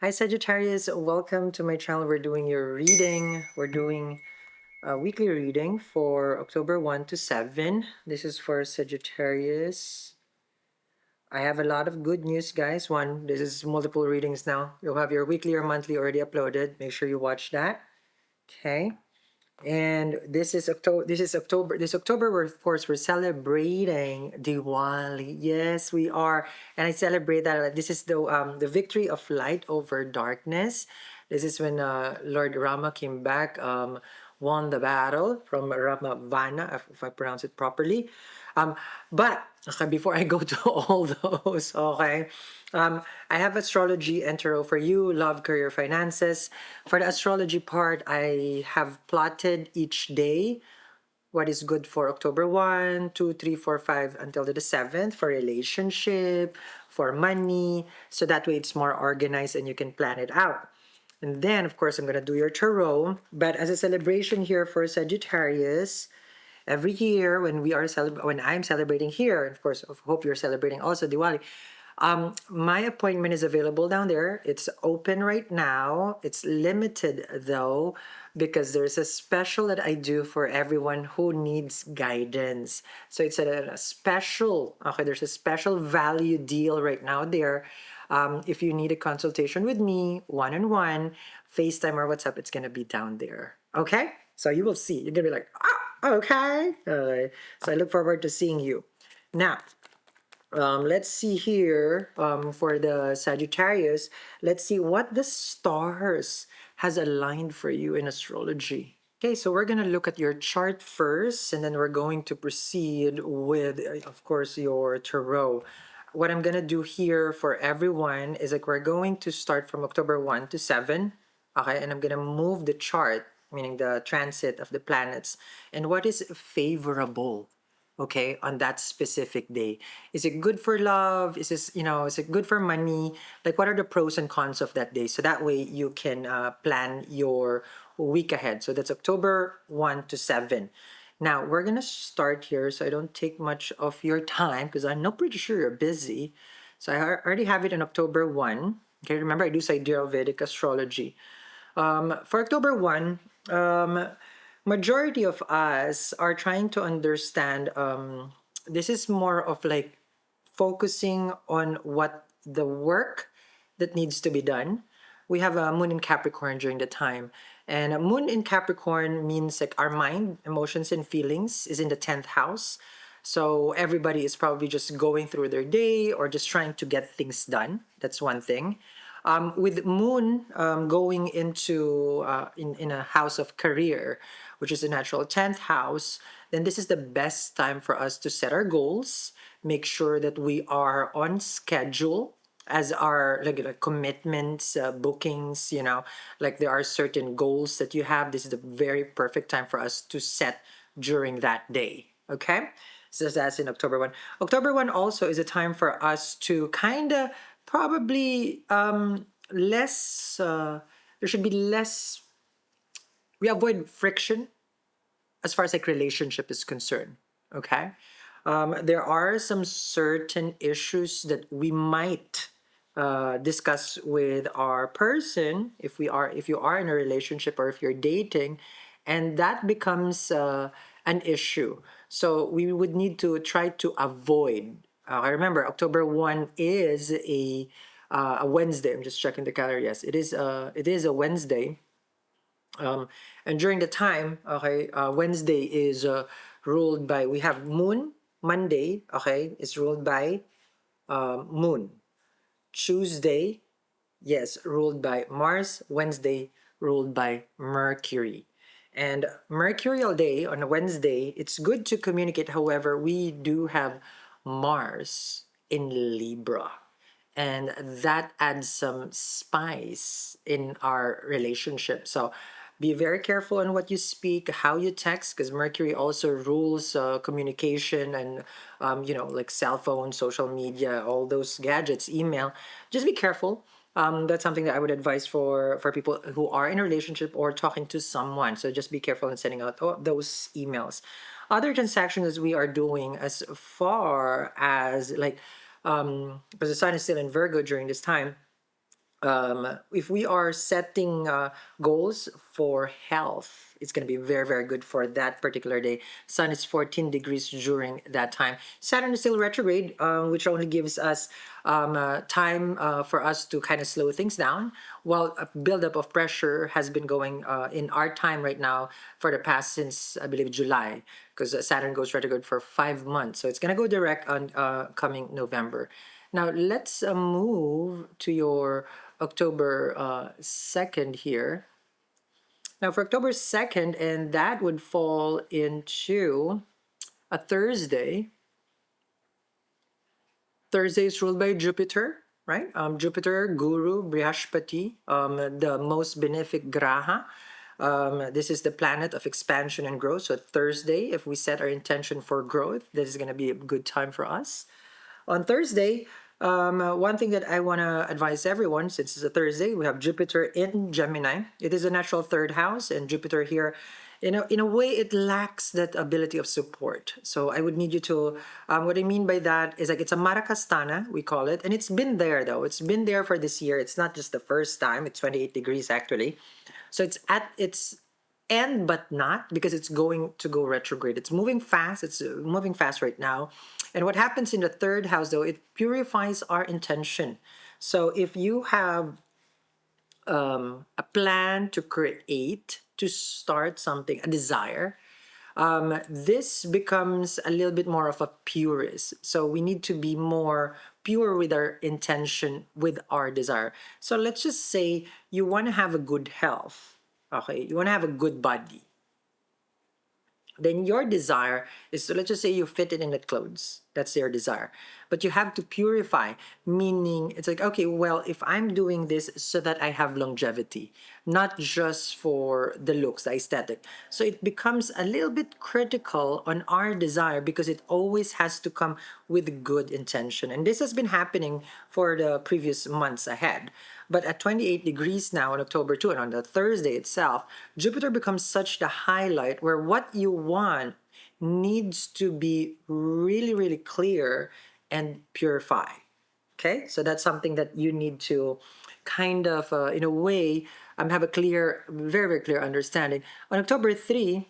Hi Sagittarius, welcome to my channel. We're doing your reading. We're doing a weekly reading for October 1 to 7. This is for Sagittarius. I have a lot of good news, guys. One, this is multiple readings now. You'll have your weekly or monthly already uploaded. Make sure you watch that. Okay. And this is October. This October, of course, we're celebrating Diwali. Yes, we are, and I celebrate that. This is the victory of light over darkness. This is when Lord Rama came back, won the battle from Ramavana, if I pronounce it properly. Um, but okay, before I go to all those, okay, I have astrology and tarot for you, love, career, finances. For the astrology part, I have plotted each day what is good for October 1, 2, 3, 4, 5 until the 7th for relationship, for money. So that way it's more organized and you can plan it out. And then, of course, I'm going to do your tarot. But as a celebration here for Sagittarius, every year when I'm celebrating here, of course, I hope you're celebrating also Diwali. My appointment is available down there. It's open right now. It's limited though, because there's a special that I do for everyone who needs guidance. So it's a special, okay, there's a special value deal right now there. If you need a consultation with me, one-on-one, FaceTime or WhatsApp, it's gonna be down there. Okay? So you will see. You're gonna be like, oh, okay. So I look forward to seeing you. Now, let's see here for the Sagittarius. Let's see what the stars has aligned for you in astrology. Okay, so we're gonna look at your chart first, and then we're going to proceed with, of course, your tarot. What I'm gonna do here for everyone is like we're going to start from October 1 to 7. Okay, and I'm gonna move the chart, meaning the transit of the planets, and what is favorable, okay, on that specific day. Is it good for love? Is it good for money? Like, what are the pros and cons of that day? So that way you can plan your week ahead. So that's October 1 to 7. Now, we're going to start here so I don't take much of your time because I'm not pretty sure you're busy. So I already have it in October 1. Okay, remember I do sidereal Vedic astrology. For October 1, majority of us are trying to understand, this is more of like focusing on what the work that needs to be done. We have a moon in Capricorn during the time. And a moon in Capricorn means like our mind, emotions, and feelings is in the 10th house. So everybody is probably just going through their day or just trying to get things done. That's one thing. With Moon going into in a house of career, which is a natural 10th house, then this is the best time for us to set our goals, make sure that we are on schedule as our like commitments, bookings, like there are certain goals that you have. This is the very perfect time for us to set during that day. Okay, so that's in October 1. October 1 also is a time for us to kind of probably less there should be less, we avoid friction as far as like relationship is concerned. Okay, there are some certain issues that we might discuss with our person if you are in a relationship or if you're dating, and that becomes an issue. So we would need to try to avoid. I remember October 1 is a Wednesday. I'm just checking the calendar. Yes, it is a Wednesday. Um, and during the time, okay, Wednesday is ruled by, we have Moon. Monday, okay, is ruled by Moon. Tuesday, yes, ruled by Mars. Wednesday, ruled by Mercury. And Mercurial day on a Wednesday, it's good to communicate. However, we do have Mars in Libra. And that adds some spice in our relationship. So be very careful on what you speak, how you text, because Mercury also rules communication and, like cell phone, social media, all those gadgets, email. Just be careful. That's something that I would advise for people who are in a relationship or talking to someone. So just be careful in sending out those emails. Other transactions we are doing as far as like, because the sun is still in Virgo during this time, if we are setting goals for health, it's going to be very, very good for that particular day. Sun is 14 degrees during that time. Saturn is still retrograde, which only gives us time for us to kind of slow things down, while a buildup of pressure has been going in our time right now for the past since, I believe, July, because Saturn goes retrograde for 5 months. So it's going to go direct on coming November. Now let's move to your October 2nd here. Now for October 2nd, and that would fall into a Thursday. Thursday is ruled by Jupiter, right? Jupiter, Guru, Brihaspati, the most benefic graha. This is the planet of expansion and growth. So Thursday, if we set our intention for growth, this is going to be a good time for us. On Thursday, one thing that I want to advise everyone, since it's a Thursday, we have Jupiter in Gemini. It is a natural third house, and Jupiter here, in a way, it lacks that ability of support. So I would need you to, what I mean by that is like it's a Marakastana, we call it, and it's been there though. It's been there for this year. It's not just the first time. It's 28 degrees actually. So it's at its end, but not, because it's going to go retrograde. It's moving fast. It's moving fast right now. And what happens in the third house, though, it purifies our intention. So if you have a plan to create, to start something, a desire, this becomes a little bit more of a purist. So we need to be more pure with our intention, with our desire. So let's just say you want to have a good health, okay? You want to have a good body. Then your desire is to, let's just say you fit it in the clothes. That's your desire. But you have to purify, meaning it's like, okay, well, if I'm doing this so that I have longevity, not just for the looks, the aesthetic. So it becomes a little bit critical on our desire because it always has to come with good intention. And this has been happening for the previous months ahead. But at 28 degrees now on October 2 and on the Thursday itself, Jupiter becomes such the highlight where what you want needs to be really, really clear and purify. Okay, so that's something that you need to kind of, in a way, have a clear, very, very clear understanding. On October 3,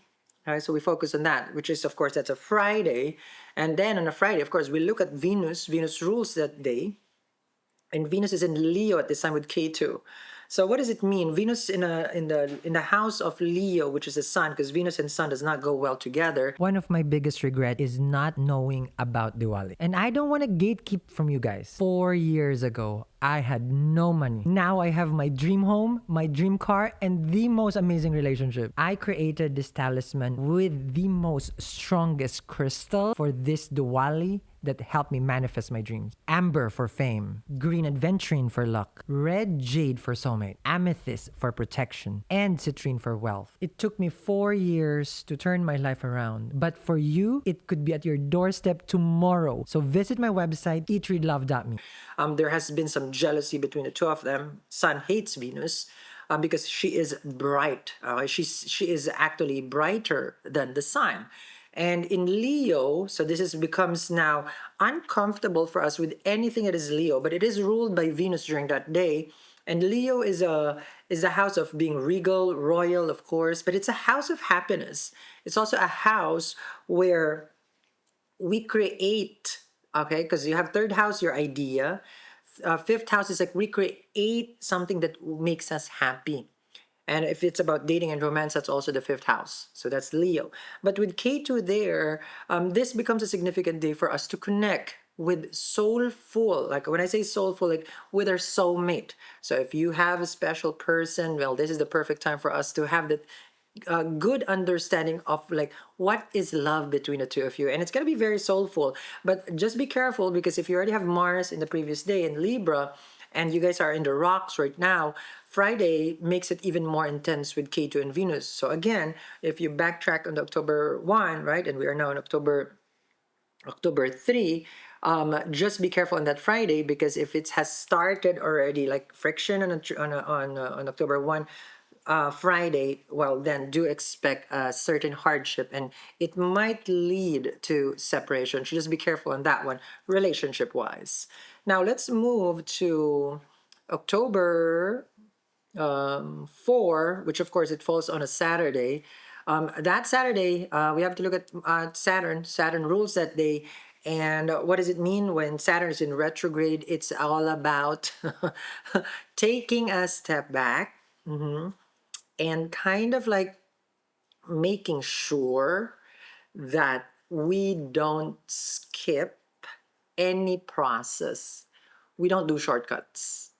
all right, so we focus on that, which is, of course, that's a Friday. And then on a Friday, of course, we look at Venus. Venus rules that day. And Venus is in Leo at this time with K2. So what does it mean? Venus in the house of Leo, which is the sun, because Venus and sun does not go well together. One of my biggest regret is not knowing about Diwali. And I don't want to gatekeep from you guys. 4 years ago, I had no money. Now I have my dream home, my dream car, and the most amazing relationship. I created this talisman with the most strongest crystal for this Diwali that helped me manifest my dreams. Amber for fame, green aventurine for luck, red jade for soulmate, amethyst for protection, and citrine for wealth. It took me 4 years to turn my life around, but for you, it could be at your doorstep tomorrow. So visit my website, eatreadlove.me. There has been some jealousy between the two of them. Sun hates Venus because she is bright. She is actually brighter than the sun. And in Leo, so this becomes now uncomfortable for us with anything that is Leo, but it is ruled by Venus during that day. And Leo is a house of being regal, royal, of course, but it's a house of happiness. It's also a house where we create, okay, because you have third house, your idea. Fifth house is like we create something that makes us happy. And if it's about dating and romance, that's also the fifth house. So that's Leo. But with K2 there, this becomes a significant day for us to connect with soulful. Like when I say soulful, like with our soulmate. So if you have a special person, well, this is the perfect time for us to have that good understanding of like what is love between the two of you, and it's going to be very soulful. But just be careful, because if you already have Mars in the previous day in Libra and you guys are in the rocks right now, Friday makes it even more intense with K2 and Venus. So again, if you backtrack on the October 1, right, and we are now in October 3, just be careful on that Friday, because if it has started already like friction on October 1 Friday, well, then do expect a certain hardship, and it might lead to separation. So just be careful on that one, relationship wise. Now let's move to October 4, which of course it falls on a Saturday. That Saturday, we have to look at Saturn. Saturn rules that day. And what does it mean when Saturn is in retrograde? It's all about taking a step back, and kind of like making sure that we don't skip any process. We don't do shortcuts.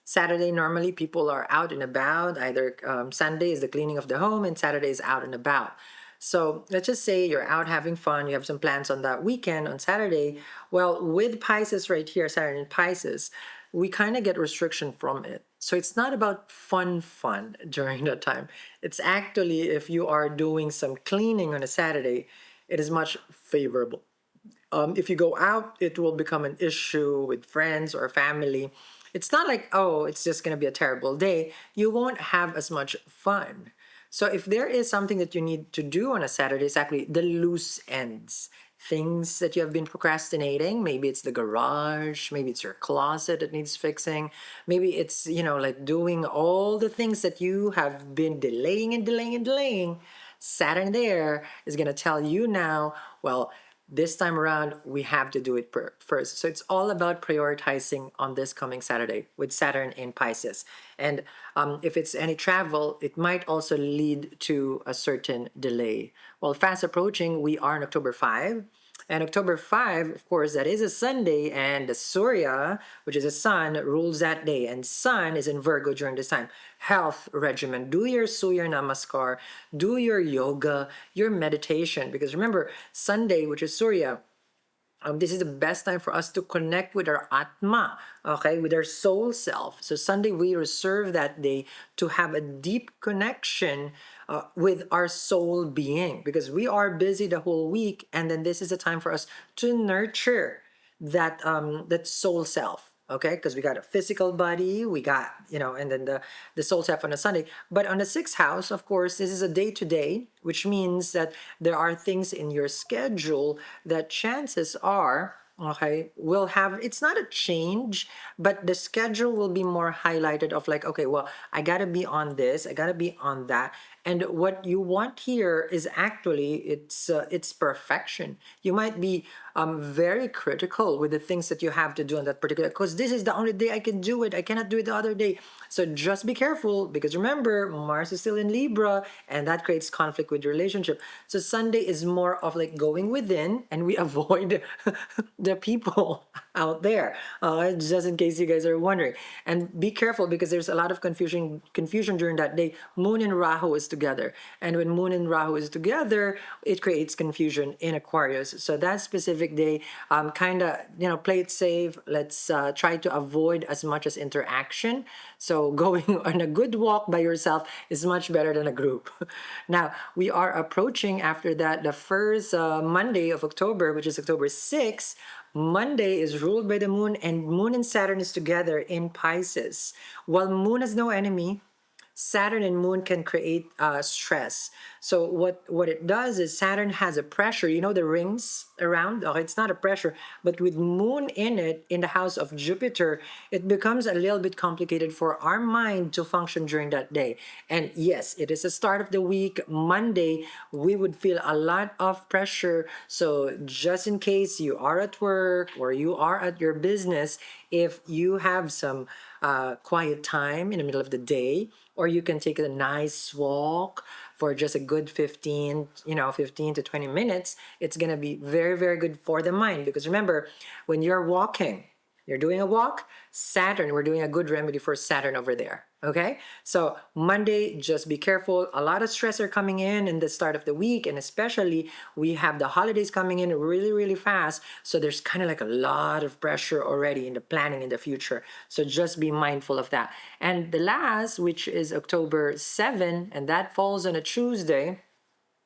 Saturday, normally people are out and about. Either Sunday is the cleaning of the home, and Saturday is out and about. So let's just say you're out having fun, you have some plans on that weekend on Saturday. Well, with Pisces right here, Saturn in Pisces, we kind of get restriction from it. So it's not about fun during that time. It's actually, if you are doing some cleaning on a Saturday, it is much favorable. If you go out, it will become an issue with friends or family. It's not like, oh, it's just going to be a terrible day. You won't have as much fun. So if there is something that you need to do on a Saturday, it's actually the loose ends. Things that you have been procrastinating. Maybe it's the garage, maybe it's your closet that needs fixing. Maybe it's, like doing all the things that you have been delaying and delaying and delaying. Saturn there is going to tell you now, well, this time around, we have to do it first. So it's all about prioritizing on this coming Saturday with Saturn in Pisces. And if it's any travel, it might also lead to a certain delay. Well, fast approaching, we are on October 5. And October 5, of course, that is a Sunday, and the Surya, which is a sun, rules that day. And sun is in Virgo during this time. Health regimen. Do your Surya Namaskar. Do your yoga, your meditation. Because remember, Sunday, which is Surya, this is the best time for us to connect with our Atma, okay, with our soul self. So Sunday, we reserve that day to have a deep connection with our soul being, because we are busy the whole week, and then this is a time for us to nurture that soul self. Okay, because we got a physical body, we got, and then the soul self on a Sunday. But on the sixth house, of course, this is a day to day, which means that there are things in your schedule that chances are, okay, will have, it's not a change, but the schedule will be more highlighted of like, okay, well, I gotta be on this, I gotta be on that. And what you want here is actually it's perfection. You might be very critical with the things that you have to do on that particular, because this is the only day I can do it. I cannot do it the other day. So just be careful, because remember, Mars is still in Libra, and that creates conflict with your relationship. So Sunday is more of like going within, and we avoid the people out there. Just in case you guys are wondering, and be careful because there's a lot of confusion during that day. Moon and Rahu is together, and when Moon and Rahu is together, it creates confusion in Aquarius. So that specific day, kind of play it safe. Let's try to avoid as much as interaction. So going on a good walk by yourself is much better than a group. Now we are approaching after that the first Monday of October, which is October 6th. Monday is ruled by the moon, and moon and Saturn is together in Pisces. While moon has no enemy, Saturn and moon can create stress. So what it does is Saturn has a pressure. You know the rings around? Oh, it's not a pressure, but with moon in it, in the house of Jupiter, it becomes a little bit complicated for our mind to function during that day. And yes, it is the start of the week. Monday, we would feel a lot of pressure. So just in case you are at work or you are at your business, if you have some quiet time in the middle of the day, or you can take a nice walk for just a good 15 to 20 minutes, it's going to be very, very good for the mind. Because remember, when you're walking, you're doing a walk, Saturn, we're doing a good remedy for Saturn over there. Okay, so Monday, just be careful. A lot of stress are coming in the start of the week, and especially we have the holidays coming in really, really fast. So there's kind of like a lot of pressure already in the planning in the future. So just be mindful of that. And the last, which is October 7, and that falls on a Tuesday,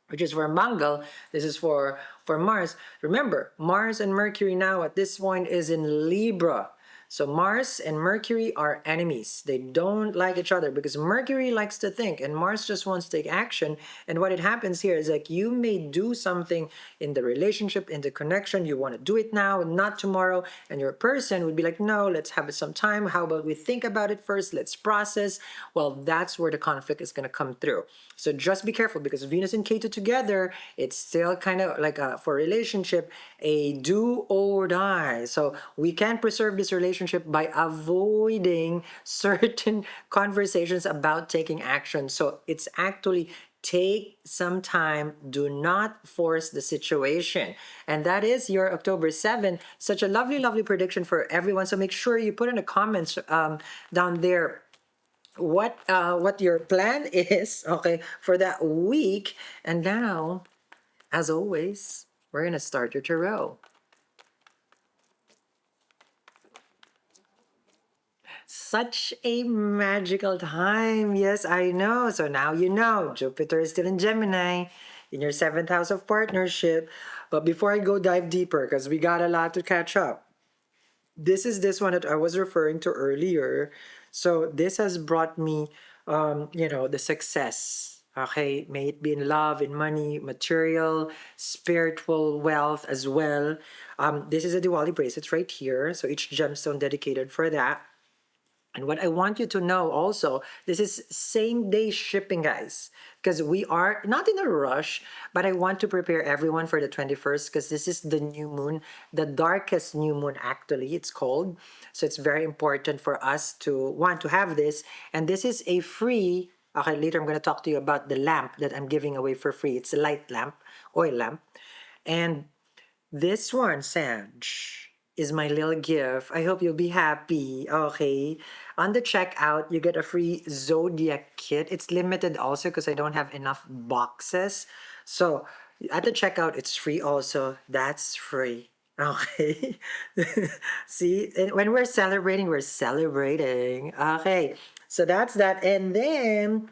which is for Mangal. This is for Mars. Remember, Mars and Mercury now at this point is in Libra. So Mars and Mercury are enemies. They don't like each other because Mercury likes to think and Mars just wants to take action. And what it happens here is like you may do something in the relationship, in the connection, you want to do it now, not tomorrow. And your person would be like, no, let's have some time. How about we think about it first? Let's process. Well, that's where the conflict is going to come through. So just be careful because Venus and Ketu together, it's still kind of like for a relationship, a do or die. So we can preserve this relationship by avoiding certain conversations about taking action. So it's actually take some time, do not force the situation. And that is your October 7th. Such a lovely, lovely prediction for everyone. So make sure you put in the comments down there what your plan is, okay, for that week. And now, as always, we're gonna start your tarot. Such a magical time. Yes, I know. So now you know Jupiter is still in Gemini in your seventh house of partnership. But before I go dive deeper, because we got a lot to catch up, this is this one that I was referring to earlier. So this has brought me, the success. Okay, may it be in love, in money, material, spiritual wealth as well. This is a Diwali bracelet right here. So each gemstone dedicated for that. And what I want you to know also, this is same day shipping, guys, because we are not in a rush, but I want to prepare everyone for the 21st because this is the new moon, the darkest new moon, actually, it's called. So it's very important for us to want to have this. And this is a free, okay, later I'm going to talk to you about the lamp that I'm giving away for free. It's a light lamp, oil lamp. And this one, Sanj, is my little gift. I hope you'll be happy. Okay. On the checkout, you get a free zodiac kit. It's limited also because I don't have enough boxes. So at the checkout, it's free also. That's free. Okay. See, and when we're celebrating, we're celebrating. Okay. So that's that. And then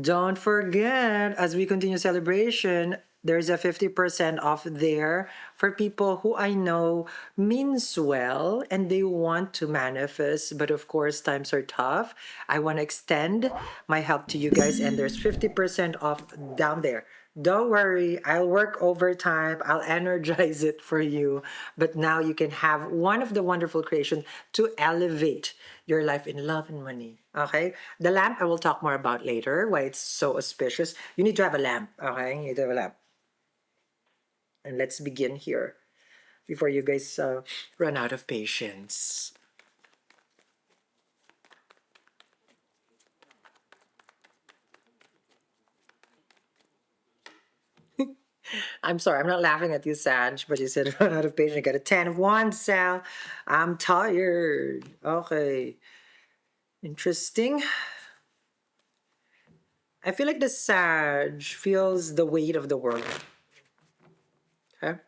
don't forget, as we continue celebration, there's a 50% off there for people who I know means well and they want to manifest, but of course times are tough. I want to extend my help to you guys and there's 50% off down there. Don't worry, I'll work overtime. I'll energize it for you. But now you can have one of the wonderful creations to elevate your life in love and money. Okay? The lamp I will talk more about later, why it's so auspicious. You need to have a lamp. Okay? You need to have a lamp. And let's begin here before you guys run out of patience. I'm sorry, I'm not laughing at you, Sanj, but you said run out of patience. You got a 10 of wands, Sal. I'm tired. Okay. Interesting. I feel like the Sag feels the weight of the world. Okay?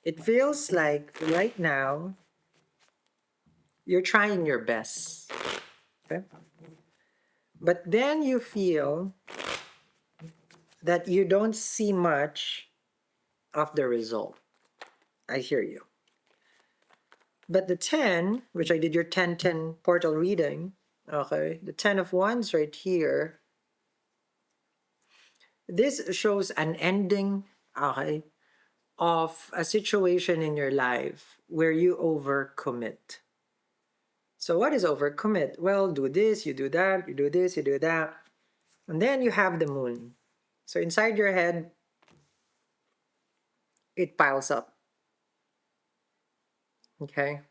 It feels like right now you're trying your best. Okay? But then you feel that you don't see much of the result. I hear you. But the 10, which I did your 10-10 portal reading, okay, the 10 of wands right here, this shows an ending, okay, of a situation in your life where you overcommit. So what is overcommit? Well, do this, you do that, you do this, you do that. And then you have the moon. So inside your head, it piles up. Okay?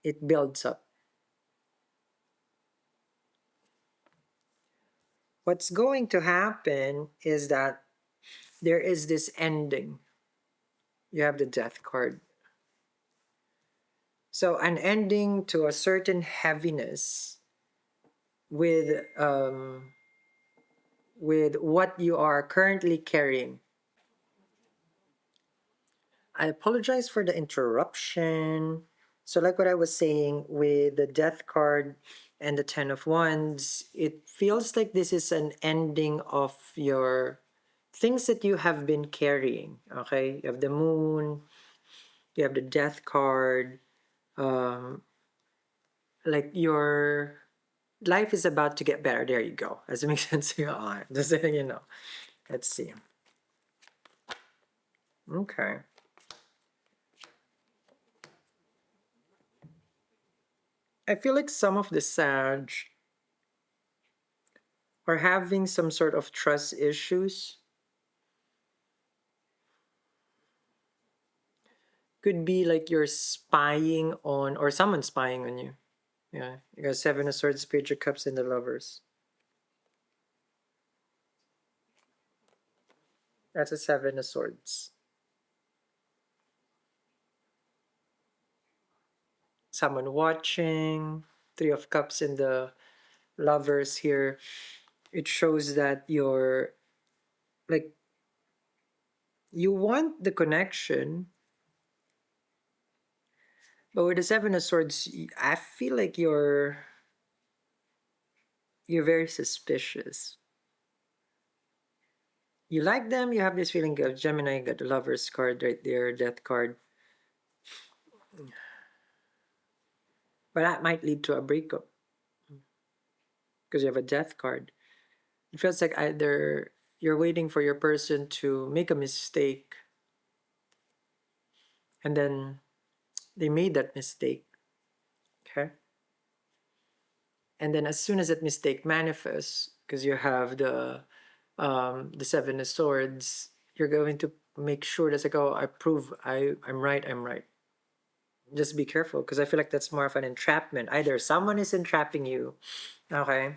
It builds up. What's going to happen is that there is this ending. You have the death card. So an ending to a certain heaviness with what you are currently carrying. I apologize for the interruption. So like what I was saying with the death card and the 10 of wands, it feels like this is an ending of your things that you have been carrying. Okay, you have the moon, You have the death card. Like your life is about to get better. There you go. Does it make sense? Just so you know. Let's see. Okay. I feel like some of the Sag are having some sort of trust issues. Could be like you're spying on, or someone's spying on you. Yeah, you got Seven of Swords, Page of Cups, and the Lovers. That's a Seven of Swords. Someone watching. Three of Cups and the Lovers here. It shows that you're like you want the connection, but with the Seven of Swords, I feel like you're very suspicious. You like them, you have this feeling of Gemini, got the Lovers card right there, Death card. But that might lead to a breakup because you have a Death card. It feels like either you're waiting for your person to make a mistake and then they made that mistake. Okay. And then as soon as that mistake manifests, because you have the Seven of Swords, you're going to make sure that's like, oh, I prove I'm right, I'm right. Just be careful because I feel like that's more of an entrapment. Either someone is entrapping you, okay?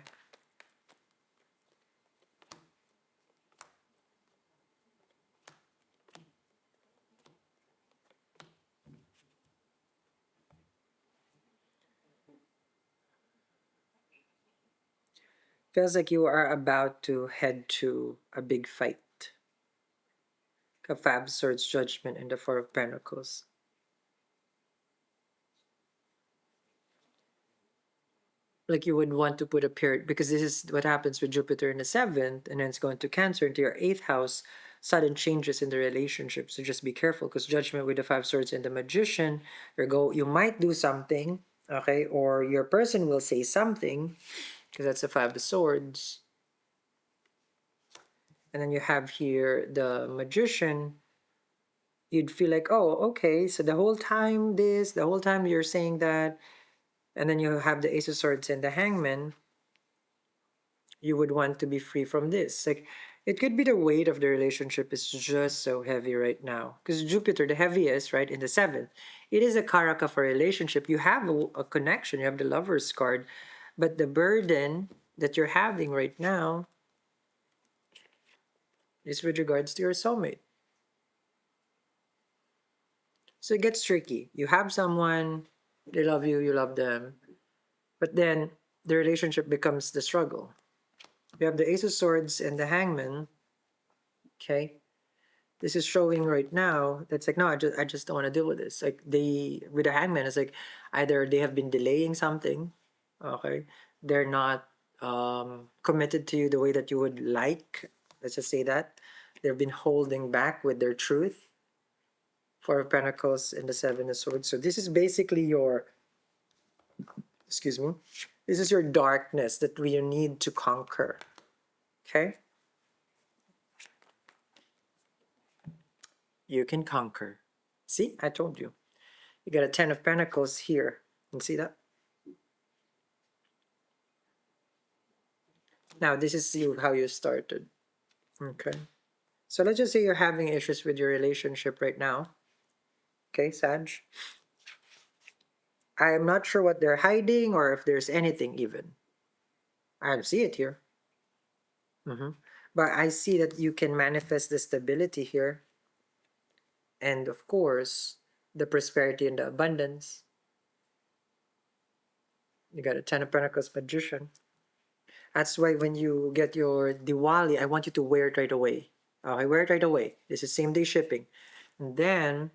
Feels like you are about to head to a big fight. A Five of Swords, Judgment, and the Four of Pentacles. Like you would want to put a period because this is what happens with Jupiter in the seventh, and then it's going to Cancer into your eighth house. Sudden changes in the relationship, so just be careful because Judgment with the Five Swords and the Magician, you might do something, okay, or your person will say something because that's the Five of Swords, and then you have here the Magician. You'd feel like, oh, okay, so the whole time the whole time you're saying that, and then you have the Ace of Swords and the Hangman. You would want to be free from this. Like, it could be the weight of the relationship is just so heavy right now. Because Jupiter, the heaviest, right, in the seventh, it is a karaka for a relationship. You have a connection, you have the Lover's card, but the burden that you're having right now is with regards to your soulmate. So it gets tricky. You have someone, they love you love them, but then the relationship becomes the struggle. You have the Ace of Swords and the Hangman, okay? This is showing right now that's like, no, I just don't want to deal with this. Like they with the Hangman, it's like either they have been delaying something, okay, they're not committed to you the way that you would like. Let's just say that they've been holding back with their truth. Four of Pentacles and the Seven of Swords. So this is basically your, excuse me, this is your darkness that we need to conquer. Okay, you can conquer. See, I told you. You got a Ten of Pentacles here. You see that? Now, this is how you started. Okay. So let's just say you're having issues with your relationship right now. Okay, Sag. I am not sure what they're hiding or if there's anything even. I don't see it here. But I see that you can manifest the stability here. And of course, the prosperity and the abundance. You got a Ten of Pentacles Magician. That's why when you get your Diwali, I want you to wear it right away. Okay, wear it right away. This is same day shipping. And then,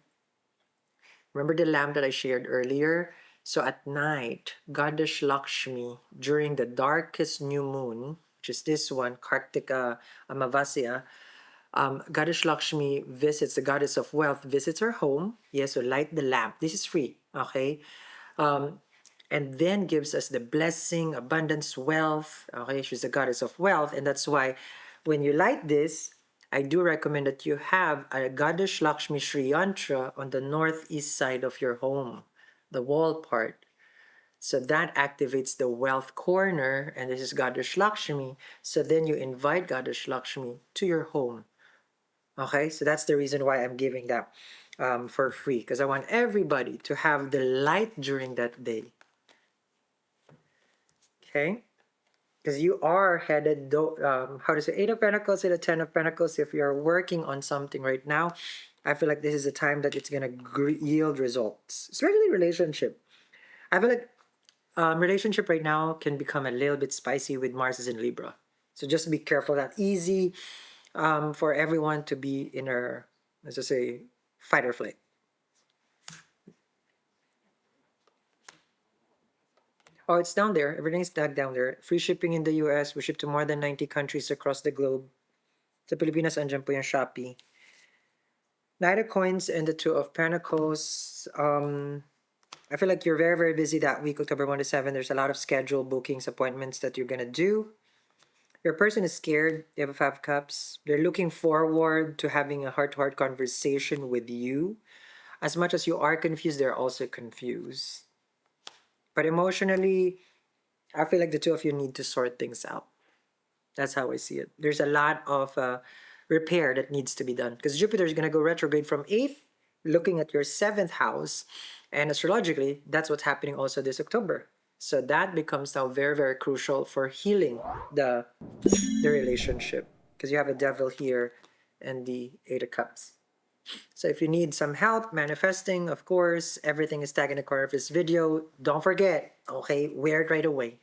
remember the lamp that I shared earlier? So at night, Goddess Lakshmi, during the darkest new moon, which is this one, Kartika Amavasya, Goddess Lakshmi visits, the goddess of wealth visits her home. Yes, so light the lamp. This is free, okay? Um, and then gives us the blessing, abundance, wealth. Okay, she's the goddess of wealth, and that's why when you light this, I do recommend that you have a Goddess Lakshmi Shri Yantra on the northeast side of your home, the wall part. So that activates the wealth corner, and this is Goddess Lakshmi. So then you invite Goddess Lakshmi to your home. Okay, so that's the reason why I'm giving that for free, because I want everybody to have the light during that day. Okay, because you are headed, how to say, Eight of Pentacles and the Ten of Pentacles. If you're working on something right now, I feel like this is a time that it's gonna yield results, especially relationship. I feel like relationship right now can become a little bit spicy with Mars is in Libra. So just be careful. Not easy for everyone to be in a, let's just say, fight or flight. Oh, it's down there. Everything's tagged down there. Free shipping in the US. We ship to more than 90 countries across the globe. Sa Pilipinas, andyan po yung Shopee. Knight of Coins and the Two of Pentacles. I feel like you're very, very busy that week, October 1 to 7. There's a lot of scheduled bookings, appointments that you're going to do. Your person is scared. They have a Five of Cups. They're looking forward to having a heart-to-heart conversation with you. As much as you are confused, they're also confused. But emotionally, I feel like the two of you need to sort things out. That's how I see it. There's a lot of repair that needs to be done because Jupiter is going to go retrograde from 8th, looking at your 7th house. And astrologically, that's what's happening also this October. So that becomes now very, very crucial for healing the relationship because you have a devil here and the Eight of Cups. So if you need some help manifesting, of course, everything is tagged in the corner of this video. Don't forget, okay, wear it right away.